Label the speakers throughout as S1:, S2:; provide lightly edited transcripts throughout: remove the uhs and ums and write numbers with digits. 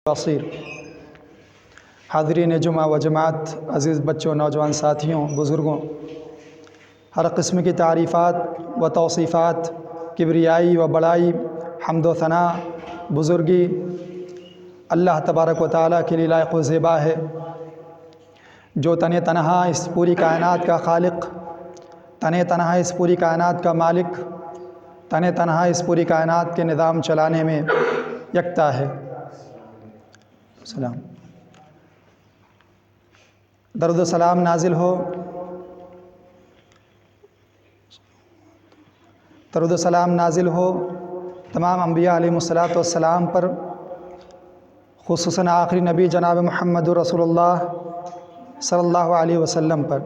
S1: قصیر حاضرین جمعہ و جماعت، عزیز بچوں، نوجوان ساتھیوں، بزرگوں، ہر قسم کی تعریفات و توصیفات، کبریائی و بڑائی، حمد و ثناء، بزرگی اللہ تبارک و تعالیٰ کے لیے لائق و زیبا ہے، جو تنہا اس پوری کائنات کا خالق، تنہا اس پوری کائنات کا مالک، تنہا اس پوری کائنات کے نظام چلانے میں یکتا ہے۔ سلام، درود و سلام نازل ہو، درود و سلام نازل ہو تمام انبیاء علیہم السلام پر، خصوصاً آخری نبی جناب محمد رسول اللہ صلی اللہ علیہ وسلم پر۔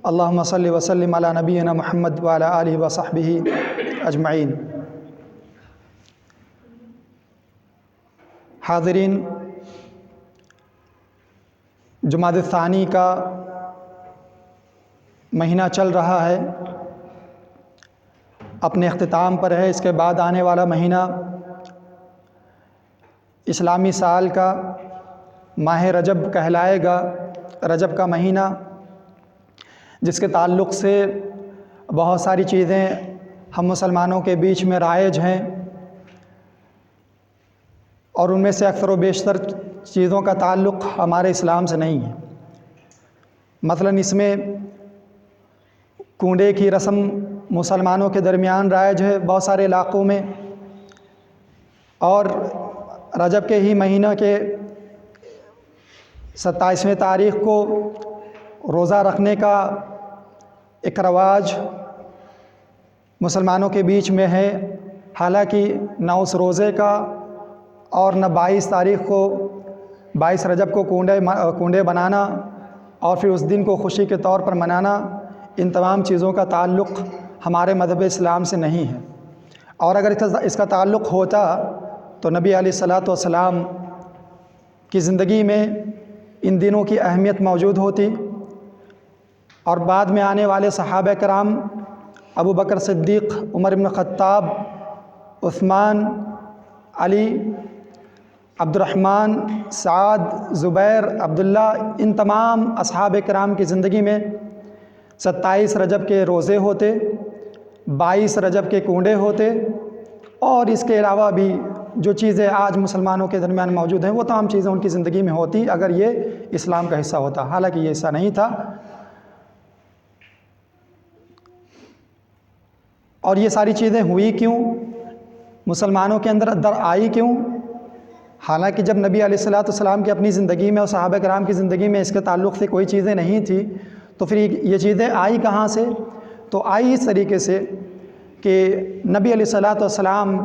S1: اللہم صلی وسلم علی نبینا محمد وعلی آلہ وصحبہ اجمعین۔ حاضرین، جمادی الثانی کا مہینہ چل رہا ہے، اپنے اختتام پر ہے۔ اس کے بعد آنے والا مہینہ اسلامی سال کا ماہ رجب کہلائے گا، رجب کا مہینہ، جس کے تعلق سے بہت ساری چیزیں ہم مسلمانوں کے بیچ میں رائج ہیں، اور ان میں سے اکثر و بیشتر چیزوں کا تعلق ہمارے اسلام سے نہیں ہے۔ مثلاً اس میں کنڈے کی رسم مسلمانوں کے درمیان رائج ہے بہت سارے علاقوں میں، اور رجب کے ہی مہینہ کے 27ویں تاریخ کو روزہ رکھنے کا ایک رواج مسلمانوں کے بیچ میں ہے، حالانکہ نہ اس روزے کا اور نہ 22 تاریخ کو، 22 رجب کو کنڈے بنانا اور پھر اس دن کو خوشی کے طور پر منانا، ان تمام چیزوں کا تعلق ہمارے مذہب اسلام سے نہیں ہے۔ اور اگر اس کا تعلق ہوتا تو نبی علیہ الصلاۃ والسلام کی زندگی میں ان دنوں کی اہمیت موجود ہوتی، اور بعد میں آنے والے صحابہ کرام ابو بکر صدیق، عمر بن خطاب، عثمان، علی، عبد الرحمن، سعد، زبیر، عبداللہ، ان تمام اصحاب کرام کی زندگی میں 27 رجب کے روزے ہوتے، 22 رجب کے کنڈے ہوتے، اور اس کے علاوہ بھی جو چیزیں آج مسلمانوں کے درمیان موجود ہیں وہ تمام چیزیں ان کی زندگی میں ہوتی اگر یہ اسلام کا حصہ ہوتا، حالانکہ یہ حصہ نہیں تھا۔ اور یہ ساری چیزیں ہوئی کیوں؟ مسلمانوں کے اندر آئی کیوں؟ حالانکہ جب نبی علیہ الصلاۃ والسلام کی اپنی زندگی میں اور صحابہ کرام کی زندگی میں اس کے تعلق سے کوئی چیزیں نہیں تھی، تو پھر یہ چیزیں آئی کہاں سے؟ تو آئی اس طریقے سے کہ نبی علیہ الصلاۃ والسلام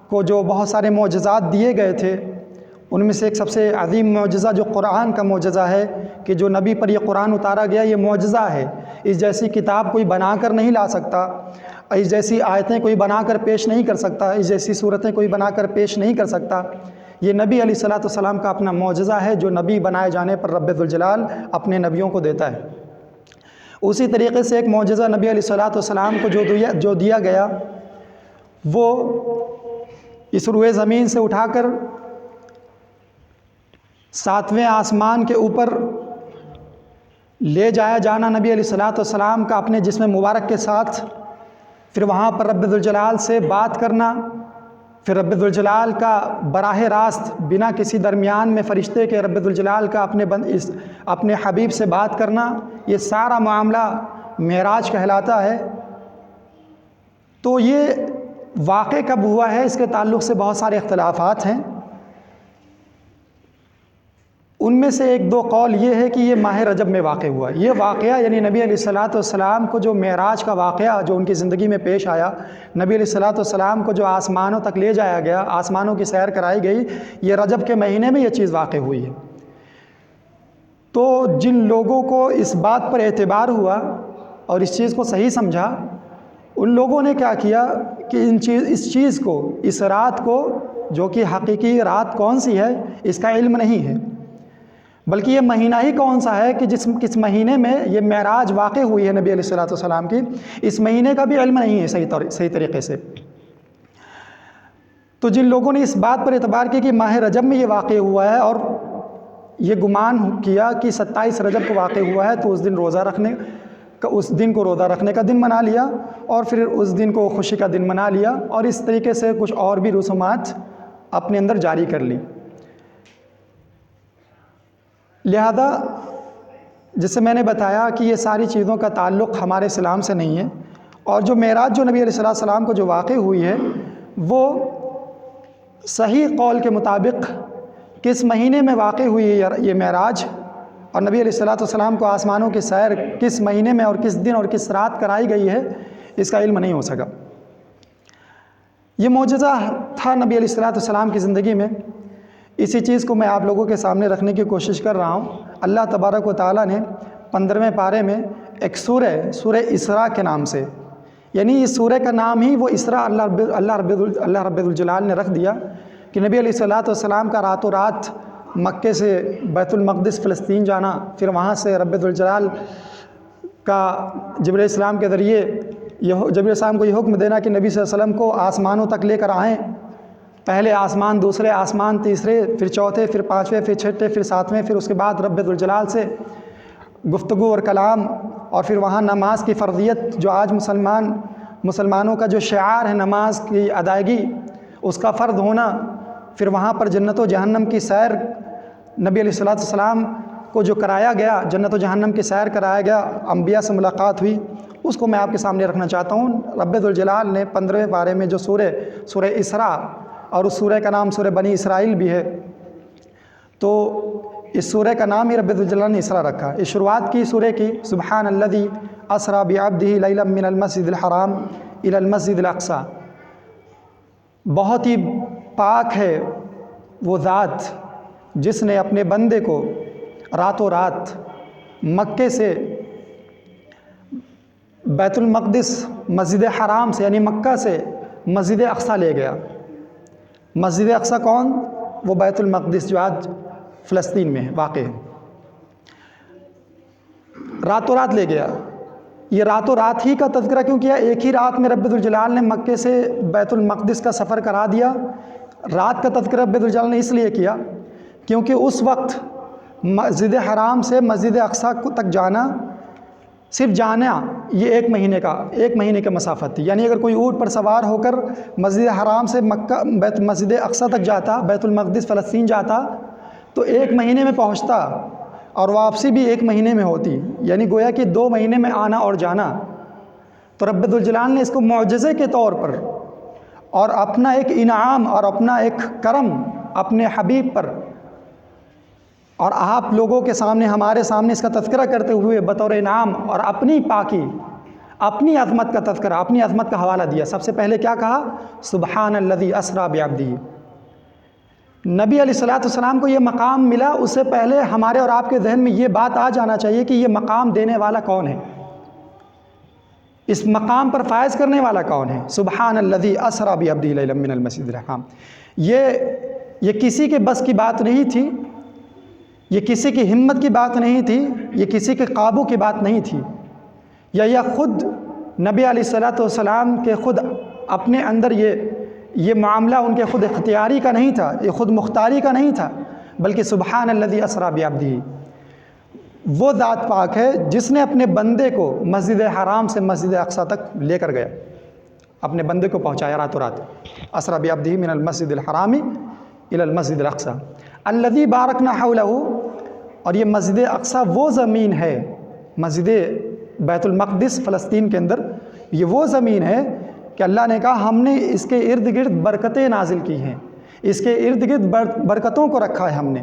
S1: کو جو بہت سارے معجزات دیے گئے تھے، ان میں سے ایک سب سے عظیم معجزہ جو قرآن کا معجزہ ہے، کہ جو نبی پر یہ قرآن اتارا گیا، یہ معجزہ ہے۔ اس جیسی کتاب کوئی بنا کر نہیں لا سکتا، اس جیسی آیتیں کوئی بنا کر پیش نہیں کر سکتا، اس جیسی صورتیں کوئی بنا کر پیش نہیں کر سکتا۔ یہ نبی علیہ الصلاۃ والسلام کا اپنا معجزہ ہے، جو نبی بنائے جانے پر رب ذوالجلال اپنے نبیوں کو دیتا ہے۔ اسی طریقے سے ایک معجزہ نبی علیہ الصلاۃ والسلام کو جو دیا گیا، وہ اس روئے زمین سے اٹھا کر 7ویں آسمان کے اوپر لے جایا جانا نبی علیہ الصلاۃ والسلام کا اپنے جسم مبارک کے ساتھ، پھر وہاں پر رب ذوالجلال سے بات کرنا، پھر رب ذوالجلال کا براہ راست بنا کسی درمیان میں فرشتے کے رب ذوالجلال کا اپنے حبیب سے بات کرنا، یہ سارا معاملہ معراج کہلاتا ہے۔ تو یہ واقع کب ہوا ہے، اس کے تعلق سے بہت سارے اختلافات ہیں۔ ان میں سے ایک دو قول یہ ہے کہ یہ ماہ رجب میں واقع ہوا۔ یہ واقعہ یعنی نبی علیہ الصلاۃ والسلام کو جو معراج کا واقعہ جو ان کی زندگی میں پیش آیا، نبی علیہ الصلاۃ والسلام کو جو آسمانوں تک لے جایا گیا، آسمانوں کی سیر کرائی گئی، یہ رجب کے مہینے میں یہ چیز واقع ہوئی ہے۔ تو جن لوگوں کو اس بات پر اعتبار ہوا اور اس چیز کو صحیح سمجھا، ان لوگوں نے کیا کیا کہ اس چیز کو، اس رات کو، جو کہ حقیقی رات کون سی ہے اس کا علم نہیں ہے، بلکہ یہ مہینہ ہی کون سا ہے کہ کس مہینے میں یہ معراج واقع ہوئی ہے نبی علیہ الصلاۃ والسلام کی، اس مہینے کا بھی علم نہیں ہے صحیح طریقے سے۔ تو جن لوگوں نے اس بات پر اعتبار کیا کہ ماہ رجب میں یہ واقع ہوا ہے اور یہ گمان کیا کہ 27 رجب کو واقع ہوا ہے، تو اس دن کو روزہ رکھنے کا دن بنا لیا اور پھر اس دن کو خوشی کا دن بنا لیا، اور اس طریقے سے کچھ اور بھی رسومات اپنے اندر جاری کر لی۔ لہذا جیسے میں نے بتایا کہ یہ ساری چیزوں کا تعلق ہمارے اسلام سے نہیں ہے، اور جو معراج جو نبی علیہ السلام کو جو واقع ہوئی ہے وہ صحیح قول کے مطابق کس مہینے میں واقع ہوئی ہے یہ معراج، اور نبی علیہ السلام کو آسمانوں کی سیر کس مہینے میں اور کس دن اور کس رات کرائی گئی ہے، اس کا علم نہیں ہو سکا۔ یہ معجزہ تھا نبی علیہ السلام کی زندگی میں، اسی چیز کو میں آپ لوگوں کے سامنے رکھنے کی کوشش کر رہا ہوں۔ اللہ تبارک و تعالیٰ نے 15ویں پارے میں ایک سورہ اسراء کے نام سے، یعنی اس سورہ کا نام ہی وہ اسراء اللہ رب الجلال نے رکھ دیا کہ نبی علیہ السلام کا راتوں رات مکے سے بیت المقدس فلسطین جانا، پھر وہاں سے رب الجلال کا جبرائیل السلام کے ذریعے جبرائیل السلام کو یہ حکم دینا کہ نبی صلی اللہ علیہ وسلم کو آسمانوں تک لے کر آئیں، پہلے آسمان، دوسرے آسمان، تیسرے، پھر چوتھے، پھر پانچویں، پھر چھٹے، پھر ساتویں، پھر اس کے بعد رب الجلال سے گفتگو اور کلام، اور پھر وہاں نماز کی فرضیت جو آج مسلمانوں کا جو شعار ہے نماز کی ادائیگی، اس کا فرض ہونا، پھر وہاں پر جنت و جہنم کی سیر نبی علیہ السلام کو جو کرایا گیا، جنت و جہنم کی سیر کرایا گیا، انبیاء سے ملاقات ہوئی، اس کو میں آپ کے سامنے رکھنا چاہتا ہوں۔ رب الجلال نے 15ویں پارے میں جو سورہ اسراء، اور اس سورہ کا نام سورہ بنی اسرائیل بھی ہے، تو اس سورہ کا نام ہی رب الجلال نے اسراء رکھا۔ اس شروعات کی سورہ کی سبحان الذی اسریٰ بعبدہ لیلا من المسجد الحرام الی المسجد الاقصی، بہت ہی پاک ہے وہ ذات جس نے اپنے بندے کو راتوں رات مکے سے بیت المقدس مسجد حرام سے، یعنی مکہ سے مسجد اقصی لے گیا۔ مسجد اقصی کون؟ وہ بیت المقدس جو آج فلسطین میں واقع ہے، راتوں رات لے گیا۔ یہ راتوں رات ہی کا تذکرہ کیوں کیا؟ ایک ہی رات میں رب الجلال نے مکے سے بیت المقدس کا سفر کرا دیا۔ رات کا تذکرہ رب الجلال نے اس لیے کیا کیونکہ اس وقت مسجد حرام سے مسجد اقصی تک جانا، صرف جانا، یہ ایک مہینے کا مسافت تھی۔ یعنی اگر کوئی اونٹ پر سوار ہو کر مسجد حرام سے مسجد اقصی تک جاتا، بیت المقدس فلسطین جاتا، تو 1 مہینے میں پہنچتا، اور واپسی بھی 1 مہینے میں ہوتی، یعنی گویا کہ 2 مہینے میں آنا اور جانا۔ تو رب الجلال نے اس کو معجزے کے طور پر اور اپنا ایک انعام اور اپنا ایک کرم اپنے حبیب پر، اور آپ لوگوں کے سامنے، ہمارے سامنے اس کا تذکرہ کرتے ہوئے بطور انعام اور اپنی پاکی، اپنی عظمت کا تذکرہ، اپنی عظمت کا حوالہ دیا۔ سب سے پہلے کیا کہا؟ سبحان الذی اسریٰ بعبدہ۔ نبی علیہ السلام کو یہ مقام ملا، اس سے پہلے ہمارے اور آپ کے ذہن میں یہ بات آ جانا چاہیے کہ یہ مقام دینے والا کون ہے، اس مقام پر فائز کرنے والا کون ہے؟ سبحان الذی اسریٰ بعبدہ لیلا من المسجد الحرام۔ یہ کسی کے بس کی بات نہیں تھی، یہ کسی کی ہمت کی بات نہیں تھی، یہ کسی کے قابو کی بات نہیں تھی، یا خود نبی علیہ السلام کے خود اپنے اندر یہ معاملہ ان کے خود اختیاری کا نہیں تھا، یہ خود مختاری کا نہیں تھا، بلکہ سبحان الذی اسریٰ بعبدہ، وہ ذات پاک ہے جس نے اپنے بندے کو مسجد حرام سے مسجد اقصی تک لے کر گیا، اپنے بندے کو پہنچایا راتوں رات۔ اسریٰ بعبدہ من المسجد الحرام الی المسجد الاقصی الذی بارکنا حولہ، اور یہ مسجد اقصی وہ زمین ہے، مسجد بیت المقدس فلسطین کے اندر یہ وہ زمین ہے کہ اللہ نے کہا ہم نے اس کے ارد گرد برکتیں نازل کی ہیں، اس کے ارد گرد برکتوں کو رکھا ہے ہم نے۔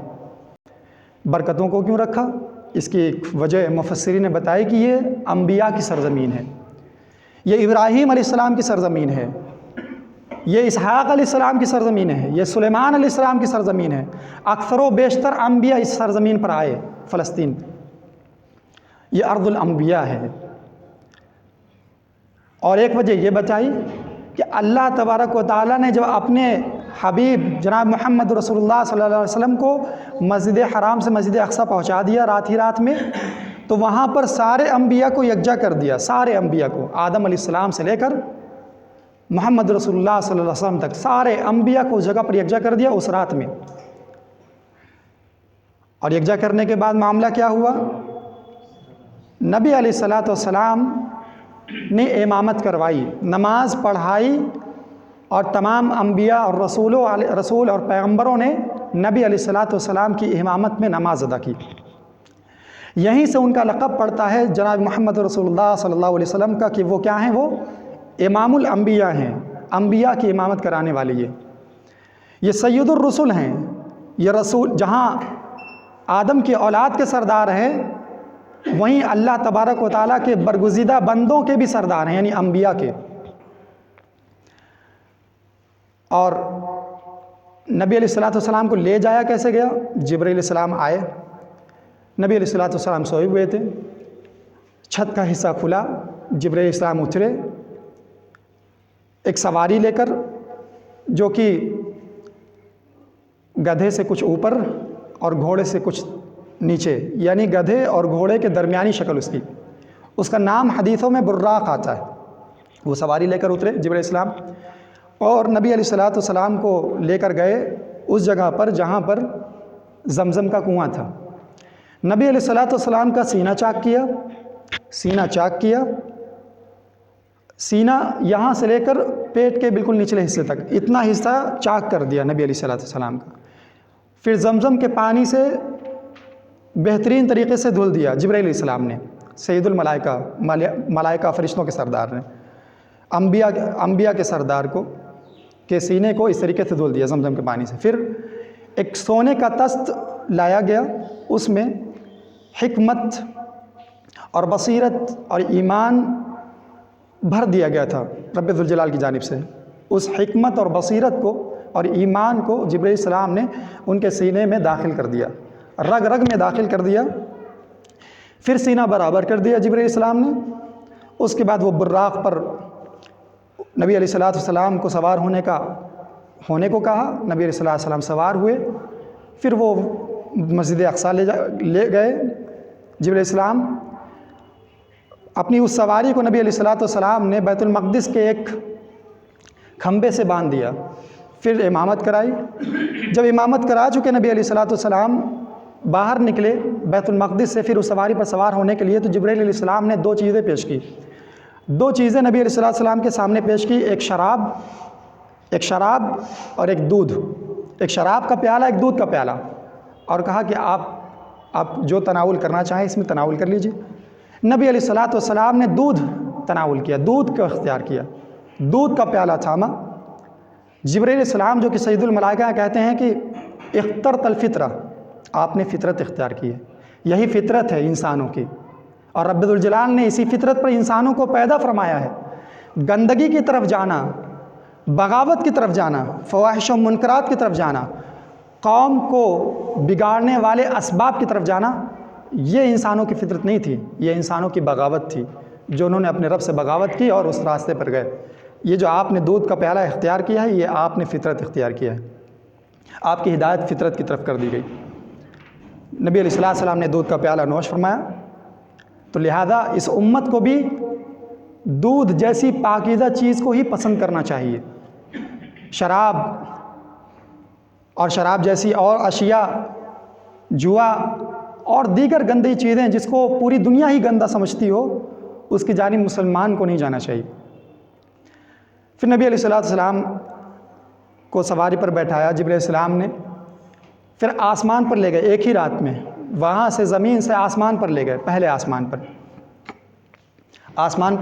S1: برکتوں کو کیوں رکھا؟ اس کی ایک وجہ مفسرین نے بتائی کہ یہ انبیاء کی سرزمین ہے، یہ ابراہیم علیہ السلام کی سرزمین ہے، یہ اسحاق علیہ السلام کی سرزمین ہے، یہ سلیمان علیہ السلام کی سرزمین ہے۔ اکثر و بیشتر انبیاء اس سرزمین پر آئے، فلسطین، یہ ارض الانبیاء ہے۔ اور ایک وجہ یہ بتائی کہ اللہ تبارک و تعالیٰ نے جب اپنے حبیب جناب محمد رسول اللہ صلی اللہ علیہ وسلم کو مسجد حرام سے مسجد اقصی پہنچا دیا رات ہی رات میں، تو وہاں پر سارے انبیاء کو یکجا کر دیا، سارے انبیاء کو، آدم علیہ السلام سے لے کر محمد رسول اللہ صلی اللہ علیہ وسلم تک سارے انبیاء کو اس جگہ پر یکجا کر دیا اس رات میں. اور یکجا کرنے کے بعد معاملہ کیا ہوا؟ نبی علیہ الصلوۃ والسلام نے امامت کروائی، نماز پڑھائی، اور تمام انبیاء اور رسول اور پیغمبروں نے نبی علیہ الصلوۃ والسلام کی امامت میں نماز ادا کی. یہیں سے ان کا لقب پڑتا ہے جناب محمد رسول اللہ صلی اللہ علیہ وسلم کا، کہ وہ کیا ہیں؟ وہ امام الانبیاء ہیں، انبیاء کی امامت کرانے والے. یہ سید الرسل ہیں. یہ رسول جہاں آدم کی اولاد کے سردار ہیں، وہیں اللہ تبارک و تعالیٰ کے برگزیدہ بندوں کے بھی سردار ہیں، یعنی انبیاء کے. اور نبی علیہ الصلوۃ والسلام کو لے جایا کیسے گیا؟ جبرائیل علیہ السلام آئے، نبی علیہ الصلوۃ والسلام سوئے ہوئے تھے، چھت کا حصہ کھلا، جبرائیل علیہ السلام اترے ایک سواری لے کر، جو کہ گدھے سے کچھ اوپر اور گھوڑے سے کچھ نیچے، یعنی گدھے اور گھوڑے کے درمیانی شکل اس کی. اس کا نام حدیثوں میں براق آتا ہے. وہ سواری لے کر اترے جبرائیل علیہ السلام، اور نبی علیہ الصلوۃ والسلام کو لے کر گئے اس جگہ پر جہاں پر زمزم کا کنواں تھا. نبی علیہ الصلوۃ والسلام کا سینہ چاک کیا، سینہ یہاں سے لے کر پیٹ کے بالکل نچلے حصے تک اتنا حصہ چاک کر دیا نبی علیہ الصلوۃ والسلام کا. پھر زمزم کے پانی سے بہترین طریقے سے دھل دیا جبرائیل علیہ السلام نے، سید الملائکہ، ملائکہ فرشتوں کے سردار نے، انبیاء کے سردار کے سینے کو اس طریقے سے دھل دیا زمزم کے پانی سے. پھر ایک سونے کا تست لایا گیا، اس میں حکمت اور بصیرت اور ایمان بھر دیا گیا تھا رب ذوالجلال کی جانب سے. اس حکمت اور بصیرت کو اور ایمان کو جبرائیل السلام نے ان کے سینے میں داخل کر دیا، رگ رگ میں داخل کر دیا. پھر سینہ برابر کر دیا جبرائیل السلام نے. اس کے بعد وہ براق پر نبی علیہ الصلوۃ والسلام کو سوار ہونے کو کہا. نبی علیہ الصلوۃ والسلام سوار ہوئے. پھر وہ مسجد اقصیٰ لے گئے جبرائیل السلام. اپنی اس سواری کو نبی علیہ الصلوۃ والسلام نے بیت المقدس کے ایک کھمبے سے باندھ دیا. پھر امامت کرائی. جب امامت کرا چکے نبی علیہ الصلوۃ والسلام باہر نکلے بیت المقدس سے پھر اس سواری پر سوار ہونے کے لیے، تو جبرائیل علیہ السلام نے 2 چیزیں پیش کی. 2 چیزیں نبی علیہ الصلوۃ والسلام کے سامنے پیش کی، ایک شراب اور ایک دودھ. ایک شراب کا پیالہ، ایک دودھ کا پیالہ، اور کہا کہ آپ جو تناول کرنا چاہیں اس میں تناول کر لیجیے. نبی علیہ الصلوۃ والسلام نے دودھ تناول کیا، دودھ کا اختیار کیا، دودھ کا پیالہ تھاما. جبرائیل علیہ السلام جو کہ سید الملائکہ کہتے ہیں کہ اخترت الفطرہ، آپ نے فطرت اختیار کی ہے. یہی فطرت ہے انسانوں کی، اور رب ذوالجلال نے اسی فطرت پر انسانوں کو پیدا فرمایا ہے. گندگی کی طرف جانا، بغاوت کی طرف جانا، فواحش و منکرات کی طرف جانا، قوم کو بگاڑنے والے اسباب کی طرف جانا، یہ انسانوں کی فطرت نہیں تھی، یہ انسانوں کی بغاوت تھی، جو انہوں نے اپنے رب سے بغاوت کی اور اس راستے پر گئے. یہ جو آپ نے دودھ کا پیالہ اختیار کیا ہے، یہ آپ نے فطرت اختیار کیا ہے، آپ کی ہدایت فطرت کی طرف کر دی گئی. نبی علیہ الصلوۃ والسلام نے دودھ کا پیالہ نوش فرمایا. تو لہذا اس امت کو بھی دودھ جیسی پاکیزہ چیز کو ہی پسند کرنا چاہیے. شراب اور شراب جیسی اور اشیاء، جوا اور دیگر گندی چیزیں جس کو پوری دنیا ہی گندہ سمجھتی ہو، اس کی جانب مسلمان کو نہیں جانا چاہیے. پھر نبی علیہ الصلوۃ والسلام کو سواری پر بیٹھایا جبرائیل السلام نے. پھر آسمان پر لے گئے ایک ہی رات میں، وہاں سے زمین سے آسمان پر لے گئے. پہلے آسمان پر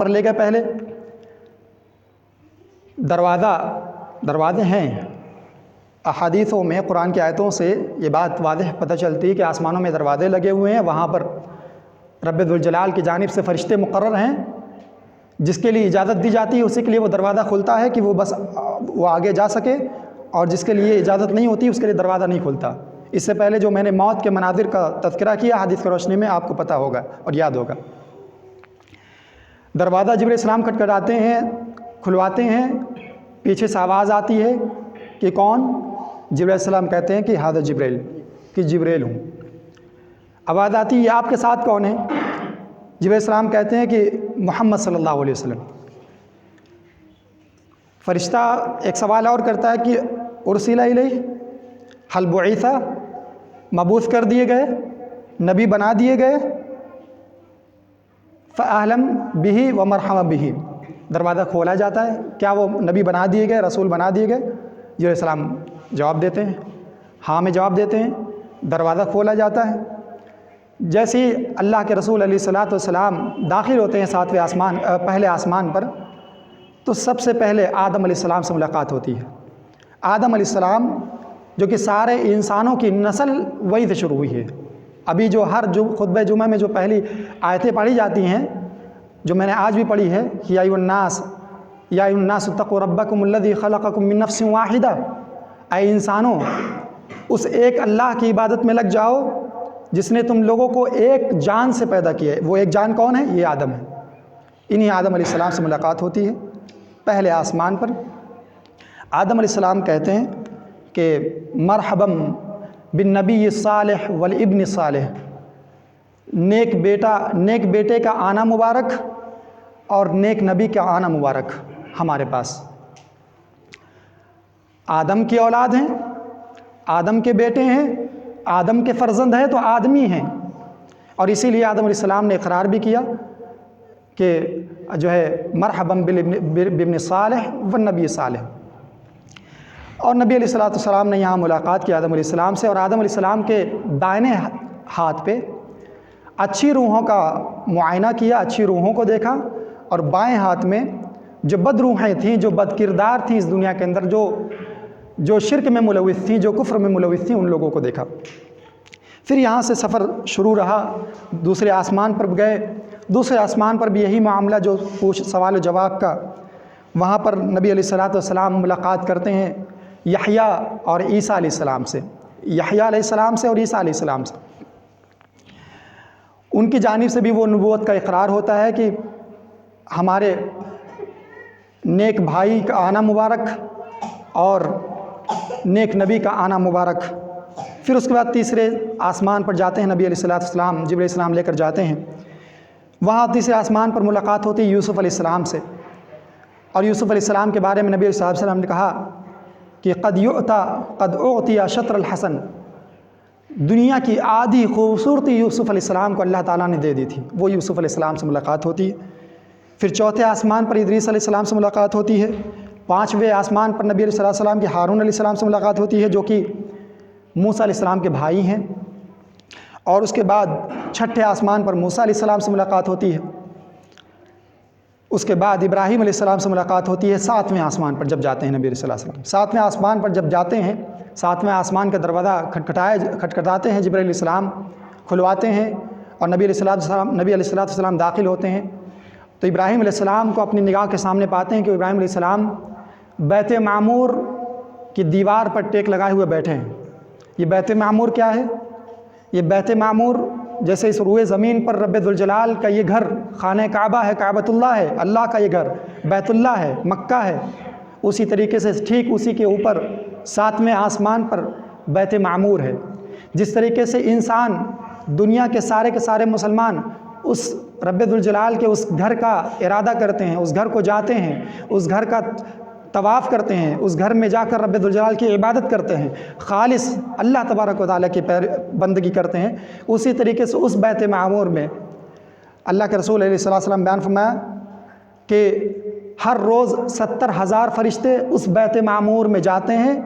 S1: لے گئے. پہلے دروازے ہیں. احادیثوں میں قرآن کی آیتوں سے یہ بات واضح پتہ چلتی ہے کہ آسمانوں میں دروازے لگے ہوئے ہیں. وہاں پر رب ذوالجلال کی جانب سے فرشتے مقرر ہیں. جس کے لیے اجازت دی جاتی ہے اسی کے لیے وہ دروازہ کھلتا ہے کہ وہ آگے جا سکے، اور جس کے لیے اجازت نہیں ہوتی اس کے لیے دروازہ نہیں کھلتا. اس سے پہلے جو میں نے موت کے مناظر کا تذکرہ کیا حدیث کی روشنی میں، آپ کو پتہ ہوگا اور یاد ہوگا. دروازہ جبرائیل السلام کھٹکھٹاتے ہیں، کھلواتے ہیں. پیچھے سے آواز آتی ہے کہ کون؟ جبرائیل السلام کہتے ہیں کہ ہذا جبرائیل، کہ جبرائیل ہوں. آواز آتی ہے یہ آپ کے ساتھ کون ہے؟ جبرائیل السلام کہتے ہیں کہ محمد صلی اللہ علیہ وسلم. فرشتہ ایک سوال اور کرتا ہے کہ ارسل الیہ، حل بعث، مبعوث کر دیے گئے، نبی بنا دیے گئے، فاہلا بہ و مرحبا بہ، دروازہ کھولا جاتا ہے، کیا وہ نبی بنا دیے گئے، رسول بنا دیے گئے؟ جبرائیل علیہ السلام جواب دیتے ہیں، ہاں میں جواب دیتے ہیں، دروازہ کھولا جاتا ہے۔ جیسے ہی اللہ کے رسول علیہ الصلاۃ والسلام داخل ہوتے ہیں ساتویں آسمان، پہلے آسمان پر، تو سب سے پہلے آدم علیہ السلام سے ملاقات ہوتی ہے۔ آدم علیہ السلام جو کہ سارے انسانوں کی نسل وہی سے شروع ہوئی ہے۔ ابھی جو خطبہ جمعہ میں جو پہلی آیتیں پڑھی جاتی ہیں، جو میں نے آج بھی پڑھی ہے، یا ایھا الناس اتقوا ربکم الذی خلقکم من نفس واحدہ، اے انسانوں اس ایک اللہ کی عبادت میں لگ جاؤ جس نے تم لوگوں کو ایک جان سے پیدا کیا ہے۔ وہ ایک جان کون ہے؟ یہ آدم ہے۔ انہی آدم علیہ السلام سے ملاقات ہوتی ہے پہلے آسمان پر۔ آدم علیہ السلام کہتے ہیں کہ مرحبا بالنبی الصالح والابن الصالح، نیک بیٹے کا آنا مبارک اور نیک نبی کا آنا مبارک ہمارے پاس۔ آدم کی اولاد ہیں، آدم کے بیٹے ہیں، آدم کے فرزند ہیں تو آدمی ہیں، اور اسی لیے آدم علیہ السلام نے اقرار بھی کیا کہ جو ہے مرحبا بالابن صالح والنبی صالح۔ اور نبی علیہ السلام نے یہاں ملاقات کی آدم علیہ السلام سے، اور آدم علیہ السلام کے دائنے ہاتھ پہ اچھی روحوں کا معائنہ کیا، اچھی روحوں کو دیکھا، اور بائیں ہاتھ میں جو بد روحیں تھیں، جو بد کردار تھیں اس دنیا کے اندر، جو شرک میں ملوث تھیں، جو کفر میں ملوث تھیں، ان لوگوں کو دیکھا۔ پھر یہاں سے سفر شروع رہا، دوسرے آسمان پر گئے۔ دوسرے آسمان پر بھی یہی معاملہ جو سوال و جواب کا، وہاں پر نبی علیہ السلام ملاقات کرتے ہیں یحییٰ اور عیسیٰ علیہ السلام سے، یحییٰ علیہ السلام سے اور عیسیٰ علیہ السلام سے۔ ان کی جانب سے بھی وہ نبوت کا اقرار ہوتا ہے کہ ہمارے نیک بھائی کا آنا مبارک اور نیک نبی کا آنا مبارک۔ پھر اس کے بعد تیسرے آسمان پر جاتے ہیں نبی علیہ السلام، جبرائیل علیہ السلام لے کر جاتے ہیں، وہاں تیسرے آسمان پر ملاقات ہوتی ہے یوسف علیہ السلام سے، اور یوسف علیہ السلام کے بارے میں نبی علیہ السلام نے کہا کہ قد اعطی شطر الحسن، دنیا کی آدھی خوبصورتی یوسف علیہ السلام کو اللہ تعالیٰ نے دے دی تھی۔ وہ یوسف علیہ السلام سے ملاقات ہوتی ہے۔ پھر چوتھے آسمان پر ادریس علیہ السلام سے ملاقات ہوتی ہے۔ پانچویں آسمان پر نبی علیہ السلام کے ہارون علیہ السلام سے ملاقات ہوتی ہے، جو کہ موسیٰ علیہ السلام کے بھائی ہیں۔ اور اس کے بعد چھٹے آسمان پر موسیٰ علیہ السلام سے ملاقات ہوتی ہے۔ اس کے بعد ابراہیم علیہ السلام سے ملاقات ہوتی ہے ساتویں آسمان پر جب جاتے ہیں نبی علیہ السلام۔ ساتویں آسمان پر جب جاتے ہیں، ساتویں آسمان کا دروازہ کھٹکھٹاتے ہیں جبرائیل علیہ السلام، کھلواتے ہیں، اور نبی علیہ السلام داخل ہوتے ہیں، تو ابراہیم علیہ السلام کو اپنی نگاہ کے سامنے پاتے ہیں کہ ابراہیم علیہ السلام بیت معمور کی دیوار پر ٹیک لگائے ہوئے بیٹھے ہیں۔ یہ بیت معمور کیا ہے؟ یہ بیت معمور جیسے اس روئے زمین پر رب ذوالجلال کا یہ گھر خانہ کعبہ ہے، کعبۃ اللہ ہے، اللہ کا یہ گھر بیت اللہ ہے، مکہ ہے، اسی طریقے سے ٹھیک اسی کے اوپر ساتویں آسمان پر بیت معمور ہے۔ جس طریقے سے انسان، دنیا کے سارے مسلمان اس رب ذوالجلال کے اس گھر کا ارادہ کرتے ہیں، اس گھر کو جاتے ہیں، اس گھر کا طواف کرتے ہیں، اس گھر میں جا کر رب ذوالجلال کی عبادت کرتے ہیں، خالص اللہ تبارک و تعالیٰ کی بندگی کرتے ہیں، اسی طریقے سے اس بیت معمور میں اللہ کے رسول علیہ السلام بیان فرمایا کہ ہر روز 70,000 فرشتے اس بیت معمور میں جاتے ہیں،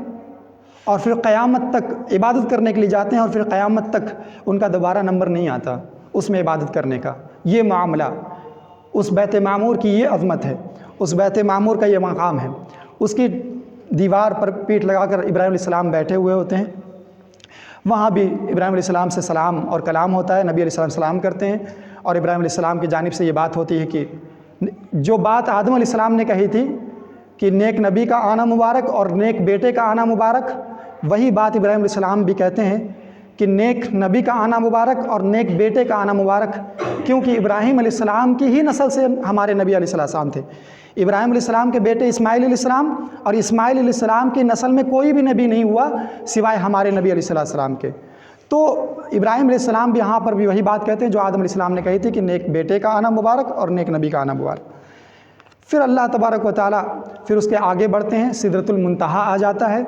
S1: اور پھر قیامت تک عبادت کرنے کے لیے جاتے ہیں، اور پھر قیامت تک ان کا دوبارہ نمبر نہیں آتا اس میں عبادت کرنے کا۔ یہ معاملہ، اس بیت معمور کی یہ عظمت ہے، اس بیت معمور کا یہ مقام ہے۔ اس کی دیوار پر پیٹھ لگا کر ابراہیم علیہ السلام بیٹھے ہوئے ہوتے ہیں، وہاں بھی ابراہیم علیہ السلام سے سلام اور کلام ہوتا ہے، نبی علیہ السلام سلام کرتے ہیں، اور ابراہیم علیہ السلام کی جانب سے یہ بات ہوتی ہے کہ جو بات آدم علیہ السلام نے کہی تھی کہ نیک نبی کا آنا مبارک اور نیک بیٹے کا آنا مبارک، وہی بات ابراہیم علیہ السلام بھی کہتے ہیں کہ نیک نبی کا آنا مبارک اور نیک بیٹے کا آنا مبارک، کیونکہ ابراہیم علیہ السلام کی ہی نسل سے ہمارے نبی علیہ السلام تھے۔ ابراہیم علیہ السلام کے بیٹے اسماعیل علیہ السلام، اور اسماعیل علیہ السلام کی نسل میں کوئی بھی نبی نہیں ہوا سوائے ہمارے نبی علیہ السلام کے۔ تو ابراہیم علیہ السلام بھی یہاں پر بھی وہی بات کہتے ہیں جو آدم علیہ السلام نے کہی تھی کہ نیک بیٹے کا آنا مبارک اور نیک نبی کا آنا مبارک۔ پھر اللہ تبارک و تعالیٰ پھر اس کے آگے بڑھتے ہیں، سدرۃ المنتہا آ جاتا ہے،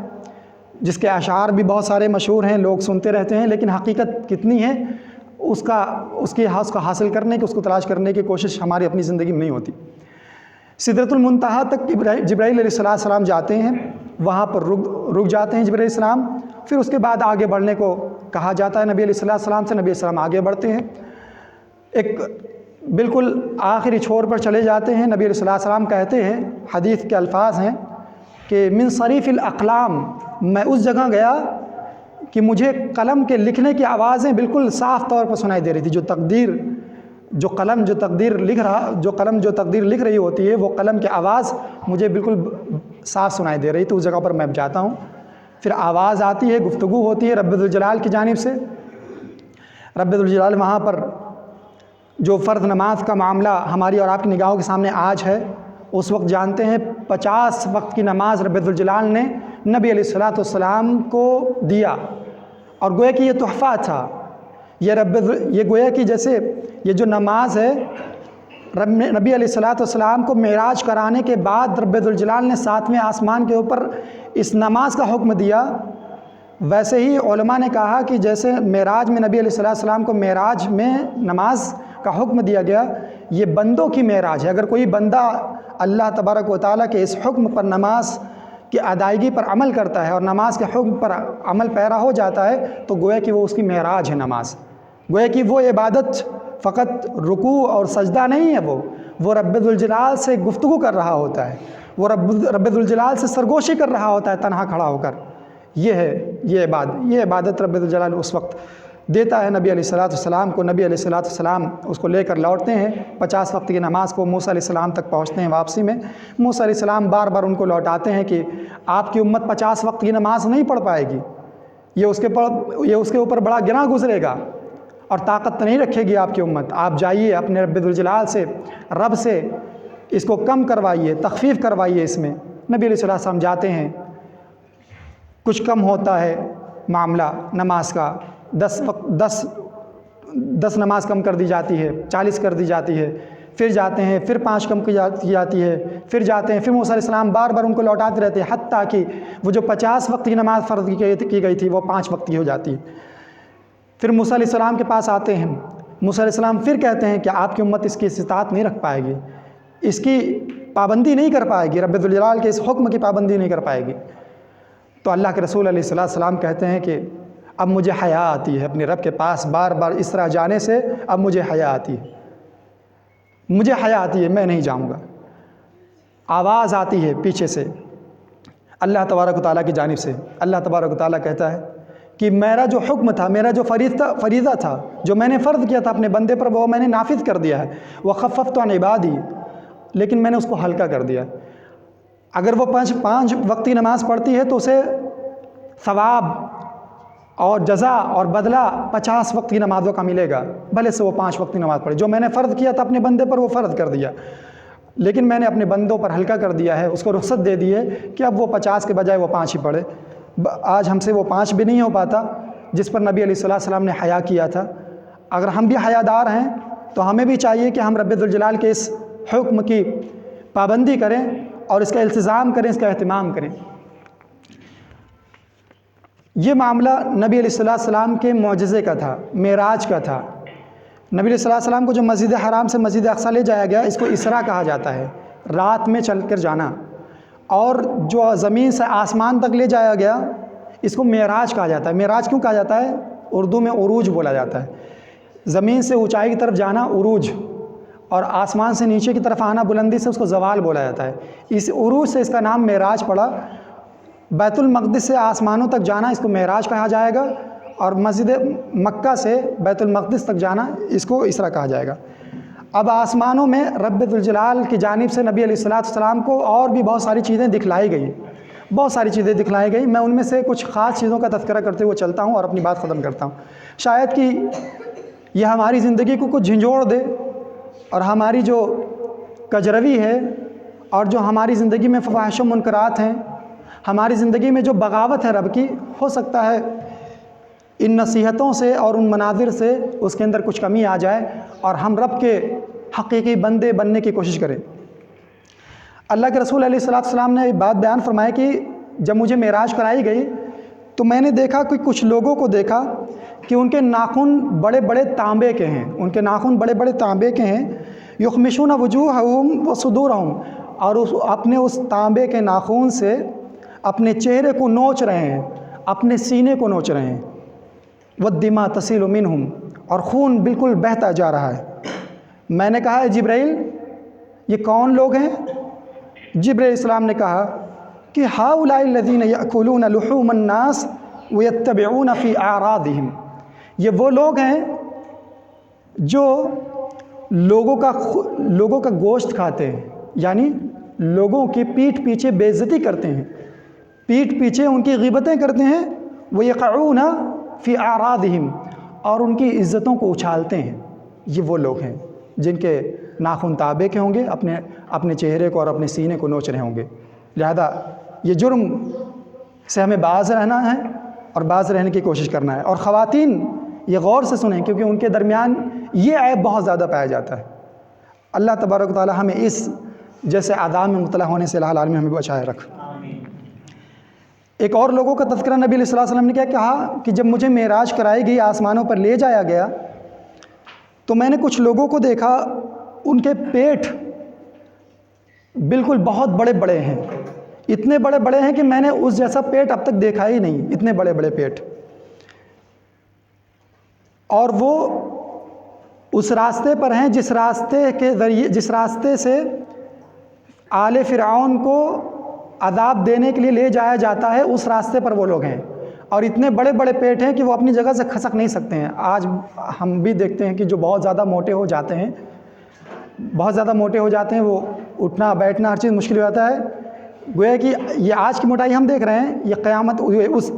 S1: جس کے اشعار بھی بہت سارے مشہور ہیں، لوگ سنتے رہتے ہیں، لیکن حقیقت کتنی ہے اس کو حاصل کرنے کی، اس کو تلاش کرنے کی کوشش ہماری اپنی زندگی میں نہیں ہوتی۔ سدرۃ المنتہا تک جبرائیل علیہ السلام جاتے ہیں، وہاں پر رک جاتے ہیں جبرائیل علیہ السلام، پھر اس کے بعد آگے بڑھنے کو کہا جاتا ہے نبی علیہ السلام سے، نبی علیہ السلام آگے بڑھتے ہیں، ایک بالکل آخری چھور پر چلے جاتے ہیں۔ نبی علیہ السلام کہتے ہیں، حدیث کے الفاظ ہیں کہ من صریف الاقلام، میں اس جگہ گیا کہ مجھے قلم کے لکھنے کی آوازیں بالکل صاف طور پر سنائی دے رہی تھی، جو قلم جو تقدیر لکھ رہی ہوتی ہے، وہ قلم کی آواز مجھے بالکل صاف سنائی دے رہی، تو اس جگہ پر میں جاتا ہوں، پھر آواز آتی ہے، گفتگو ہوتی ہے رب ذوالجلال کی جانب سے۔ رب ذوالجلال وہاں پر جو فرض نماز کا معاملہ ہماری اور آپ کی نگاہوں کے سامنے آج ہے، اس وقت جانتے ہیں 50 وقت کی نماز رب ذوالجلال نے نبی علیہ السلام کو دیا، اور گویا کہ یہ تحفہ تھا، یہ گویا کہ جیسے یہ جو نماز ہے نبی علیہ السلام کو معراج کرانے کے بعد رب ذوالجلال نے 7ویں آسمان کے اوپر اس نماز کا حکم دیا، ویسے ہی علماء نے کہا کہ جیسے معراج میں نبی علیہ السلام کو معراج میں نماز کا حکم دیا گیا، یہ بندوں کی معراج ہے۔ اگر کوئی بندہ اللہ تبارک و تعالیٰ کے اس حکم پر، نماز کی ادائیگی پر عمل کرتا ہے اور نماز کے حکم پر عمل پیرا ہو جاتا ہے، تو گویا کہ وہ اس کی معراج ہے نماز، گویا کہ وہ عبادت فقط رکوع اور سجدہ نہیں ہے، وہ رب ذوالجلال سے گفتگو کر رہا ہوتا ہے، وہ رب ذوالجلال سے سرگوشی کر رہا ہوتا ہے تنہا کھڑا ہو کر۔ یہ عبادت رب ذوالجلال اس وقت دیتا ہے نبی علیہ السلام کو۔ نبی علیہ السلام اس کو لے کر لوٹتے ہیں، 50 وقت کی نماز کو موسیٰ علیہ السلام تک پہنچتے ہیں واپسی میں۔ موسیٰ علیہ السلام بار بار ان کو لوٹاتے ہیں کہ آپ کی امت 50 وقت کی نماز نہیں پڑھ پائے گی، یہ اس کے اوپر بڑا گراں گزرے گا اور طاقت نہیں رکھے گی آپ کی امت، آپ جائیے اپنے رب ذوالجلال سے، رب سے اس کو کم کروائیے، تخفیف کروائیے اس میں۔ نبی علیہ السلام جاتے ہیں، کچھ کم ہوتا ہے معاملہ نماز کا، 10 نماز کم کر دی جاتی ہے، 40 کر دی جاتی ہے، پھر جاتے ہیں، پھر 5 کم کی جاتی ہے، پھر جاتے ہیں، پھر موسیٰ علیہ السلام بار بار ان کو لوٹاتے رہتے ہیں، حتیٰ کہ وہ جو 50 وقت کی نماز فرض کی گئی تھی وہ 5 وقت کی ہو جاتی ہے۔ پھر موسیٰ علیہ السلام کے پاس آتے ہیں، موسیٰ علیہ السلام پھر کہتے ہیں کہ آپ کی امت اس کی استطاعت نہیں رکھ پائے گی، اس کی پابندی نہیں کر پائے گی، رب ذوالجلال کے اس حکم کی پابندی نہیں کر پائے گی۔ تو اللہ کے رسول علیہ السلام کہتے ہیں کہ اب مجھے حیا آتی ہے اپنے رب کے پاس بار بار اس طرح جانے سے، اب مجھے حیا آتی ہے، میں نہیں جاؤں گا۔ آواز آتی ہے پیچھے سے اللہ تبارک و تعالیٰ کی جانب سے، اللہ تبارک و تعالیٰ کہتا ہے کہ میرا جو حکم تھا، میرا جو فریضہ تھا، جو میں نے فرض کیا تھا اپنے بندے پر، وہ میں نے نافذ کر دیا ہے، وخففت عن عبادی، لیکن میں نے اس کو ہلکا کر دیا۔ اگر وہ 5 وقتی نماز پڑھتی ہے تو اسے ثواب اور جزا اور بدلہ 50 وقت کی نمازوں کا ملے گا، بھلے سے وہ 5 وقت کی نماز پڑھے۔ جو میں نے فرض کیا تھا اپنے بندے پر وہ فرض کر دیا، لیکن میں نے اپنے بندوں پر ہلکا کر دیا ہے، اس کو رخصت دے دی ہے کہ اب وہ 50 کے بجائے وہ 5 ہی پڑھے۔ آج ہم سے وہ 5 بھی نہیں ہو پاتا جس پر نبی علیہ السلام نے حیا کیا تھا۔ اگر ہم بھی حیادار ہیں تو ہمیں بھی چاہیے کہ ہم رب ذوالجلال کے اس حکم کی پابندی کریں اور اس کا التزام کریں، اس کا اہتمام کریں۔ یہ معاملہ نبی علیہ السلام کے معجزے کا تھا، معراج کا تھا۔ نبی علیہ السلام کو جو مسجد حرام سے مسجد اقصیٰ لے جایا گیا، اس کو اسراء کہا جاتا ہے، رات میں چل کر جانا، اور جو زمین سے آسمان تک لے جایا گیا اس کو معراج کہا جاتا ہے۔ معراج کیوں کہا جاتا ہے؟ اردو میں عروج بولا جاتا ہے، زمین سے اونچائی کی طرف جانا عروج، اور آسمان سے نیچے کی طرف آنا بلندی سے اس کو زوال بولا جاتا ہے۔ اس عروج سے اس کا نام معراج پڑا۔ بیت المقدس سے آسمانوں تک جانا اس کو معراج کہا جائے گا، اور مسجد مکہ سے بیت المقدس تک جانا اس کو اسراء کہا جائے گا۔ اب آسمانوں میں رب ذوالجلال کی جانب سے نبی علیہ السلام کو اور بھی بہت ساری چیزیں دکھلائی گئی، میں ان میں سے کچھ خاص چیزوں کا تذکرہ کرتے ہوئے چلتا ہوں اور اپنی بات ختم کرتا ہوں۔ شاید کہ یہ ہماری زندگی کو کچھ جھنجھوڑ دے، اور ہماری جو کجروی ہے اور جو ہماری زندگی میں فواحش و منکرات ہیں، ہماری زندگی میں جو بغاوت ہے رب کی، ہو سکتا ہے ان نصیحتوں سے اور ان مناظر سے اس کے اندر کچھ کمی آ جائے اور ہم رب کے حقیقی بندے بننے کی کوشش کریں۔ اللہ کے رسول علیہ الصلوۃ والسلام نے بات بیان فرمایا کہ جب مجھے معراج کرائی گئی تو میں نے دیکھا کہ کچھ لوگوں کو دیکھا کہ ان کے ناخن بڑے بڑے تانبے کے ہیں، ان کے ناخن بڑے بڑے تانبے کے ہیں، یخمشون وجوہہم وصدورہم، اور اپنے اس تانبے کے ناخن سے اپنے چہرے کو نوچ رہے ہیں، اپنے سینے کو نوچ رہے ہیں، والدماء تسیل منہم، اور خون بالکل بہتا جا رہا ہے۔ میں نے کہا اے جبرائیل یہ کون لوگ ہیں؟ جبرائیل السلام نے کہا کہ ہؤلاء الذین یأکلون لحوم الناس ویتبعون فی اعراضہم، یہ وہ لوگ ہیں جو لوگوں کا گوشت کھاتے ہیں، یعنی لوگوں کی پیٹھ پیچھے بے عزتی کرتے ہیں، پیٹھ پیچھے ان کی غیبتیں کرتے ہیں، ویقعون فی اعراضہم، اور ان کی عزتوں کو اچھالتے ہیں۔ یہ وہ لوگ ہیں جن کے ناخن تانبے کے ہوں گے، اپنے چہرے کو اور اپنے سینے کو نوچ رہے ہوں گے۔ لہذا یہ جرم سے ہمیں باز رہنا ہے اور باز رہنے کی کوشش کرنا ہے۔ اور خواتین یہ غور سے سنیں کیونکہ ان کے درمیان یہ عیب بہت زیادہ پایا جاتا ہے۔ اللہ تبارک و تعالی ہمیں اس جیسے آداب میں مبتلا ہونے سے الہ العالمین ہمیں بچائے رکھ۔ ایک اور لوگوں کا تذکرہ نبی علیہ الصلوۃ والسلام نے کیا کہا کہ جب مجھے معراج کرائی گئی، آسمانوں پر لے جایا گیا، تو میں نے کچھ لوگوں کو دیکھا، ان کے پیٹ بالکل بہت بڑے بڑے ہیں، اتنے بڑے بڑے ہیں کہ میں نے اس جیسا پیٹ اب تک دیکھا ہی نہیں، اتنے بڑے بڑے پیٹ۔ اور وہ اس راستے پر ہیں جس راستے سے آل فرعون کو عذاب دینے کے لیے لے جایا جاتا ہے، اس راستے پر وہ لوگ ہیں، اور اتنے بڑے بڑے پیٹ ہیں کہ وہ اپنی جگہ سے کھسک نہیں سکتے ہیں۔ آج ہم بھی دیکھتے ہیں کہ جو بہت زیادہ موٹے ہو جاتے ہیں، وہ اٹھنا بیٹھنا ہر چیز مشکل ہو جاتا ہے۔ گویا کہ یہ آج کی موٹائی ہم دیکھ رہے ہیں، یہ قیامت اس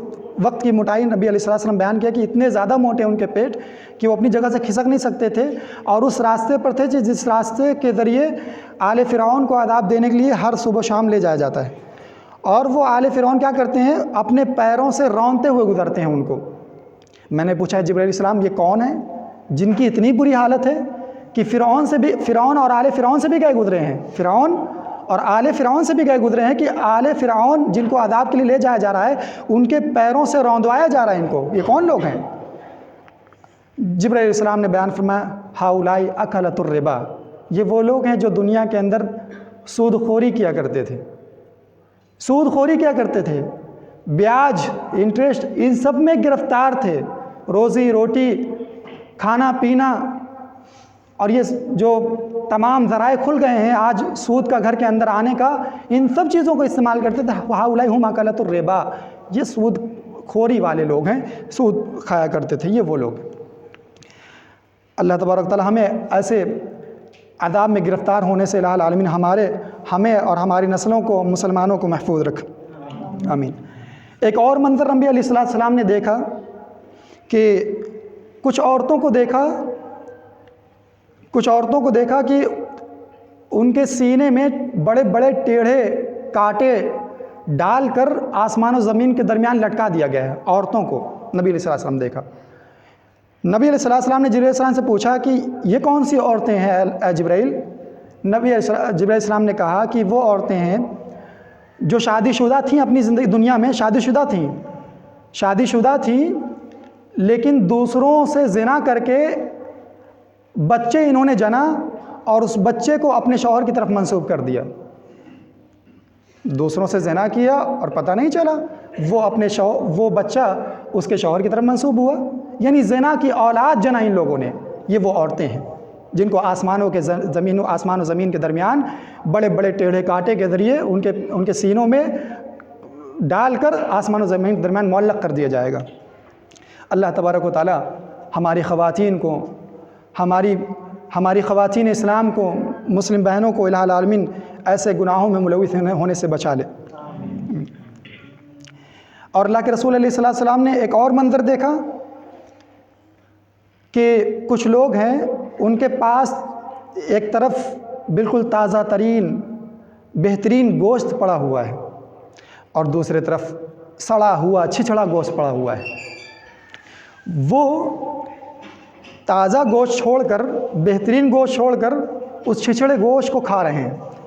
S1: وقت کی موٹائی نبی علیہ الصلوۃ والسلام بیان کیا کہ اتنے زیادہ موٹے ان کے پیٹ کہ وہ اپنی جگہ سے کھسک نہیں سکتے تھے، اور اس راستے پر تھے جس راستے کے ذریعے آل فرعون کو عذاب دینے کے لیے ہر صبح و شام لے جایا جاتا ہے۔ اور وہ آل فرعون کیا کرتے ہیں؟ اپنے پیروں سے رونتے ہوئے گزرتے ہیں ان کو۔ میں نے پوچھا جبرائیل علیہ السلام یہ کون ہیں جن کی اتنی بری حالت ہے کہ فرعون اور آل فرعون سے بھی گئے گزرے ہیں، فرعون اور آل فرعون سے بھی گئے گزرے ہیں کہ آل فرعون جن کو عذاب کے لیے لے جایا جا رہا ہے ان کے پیروں سے روندوایا جا رہا ہے ان کو، یہ کون لوگ ہیں؟ جبرائیل علیہ السلام نے بیان فرمایا ہؤلاء اکلۃ الربا، یہ وہ لوگ ہیں جو دنیا کے اندر سود خوری کیا کرتے تھے، بیاج، انٹرسٹ، ان سب میں گرفتار تھے، روزی روٹی، کھانا پینا، اور یہ جو تمام ذرائع کھل گئے ہیں آج سود کا گھر کے اندر آنے کا، ان سب چیزوں کو استعمال کرتے تھے۔ ہؤلاء ھم اکلۃ الربا، یہ سود خوری والے لوگ ہیں، سود کھایا کرتے تھے، یہ وہ لوگ۔ اللہ تبارک تعالی ہمیں ایسے عذاب میں گرفتار ہونے سے الہ العالمین ہمیں اور ہماری نسلوں کو، مسلمانوں کو محفوظ رکھ، آمین۔ ایک اور منظر نبی علیہ الصلوۃ والسلام نے دیکھا کہ کچھ عورتوں کو دیکھا کہ ان کے سینے میں بڑے بڑے ٹیڑھے کانٹے ڈال کر آسمان و زمین کے درمیان لٹکا دیا گیا ہے، عورتوں کو نبی علیہ الصلوۃ والسلام دیکھا۔ نبی علیہ السلام نے جبرائیل السلام سے پوچھا کہ یہ کون سی عورتیں ہیں اے جبرائیل؟ جبرائیل السلام نے کہا کہ وہ عورتیں ہیں جو شادی شدہ تھیں، اپنی زندگی دنیا میں شادی شدہ تھیں لیکن دوسروں سے زنا کر کے بچے انہوں نے جنا اور اس بچے کو اپنے شوہر کی طرف منسوب کر دیا۔ دوسروں سے زنا کیا اور پتہ نہیں چلا، وہ بچہ اس کے شوہر کی طرف منسوب ہوا، یعنی زنا کی اولاد جنا ان لوگوں نے۔ یہ وہ عورتیں ہیں جن کو آسمان و زمین کے درمیان بڑے بڑے ٹیڑھے کانٹے کے ذریعے ان کے سینوں میں ڈال کر آسمان و زمین کے درمیان معلق کر دیا جائے گا۔ اللہ تبارک و تعالی ہماری خواتین کو، ہماری خواتین اسلام کو، مسلم بہنوں کو الہ العالمین ایسے گناہوں میں ملوث ہونے سے بچا لے۔ اور اللہ کے رسول علیہ الصلوۃ والسلام نے ایک اور منظر دیکھا کہ کچھ لوگ ہیں، ان کے پاس ایک طرف بالکل تازہ ترین بہترین گوشت پڑا ہوا ہے اور دوسرے طرف سڑا ہوا چھچڑا گوشت پڑا ہوا ہے۔ وہ تازہ گوشت چھوڑ کر، بہترین گوشت چھوڑ کر اس چھچڑے گوشت کو کھا رہے ہیں،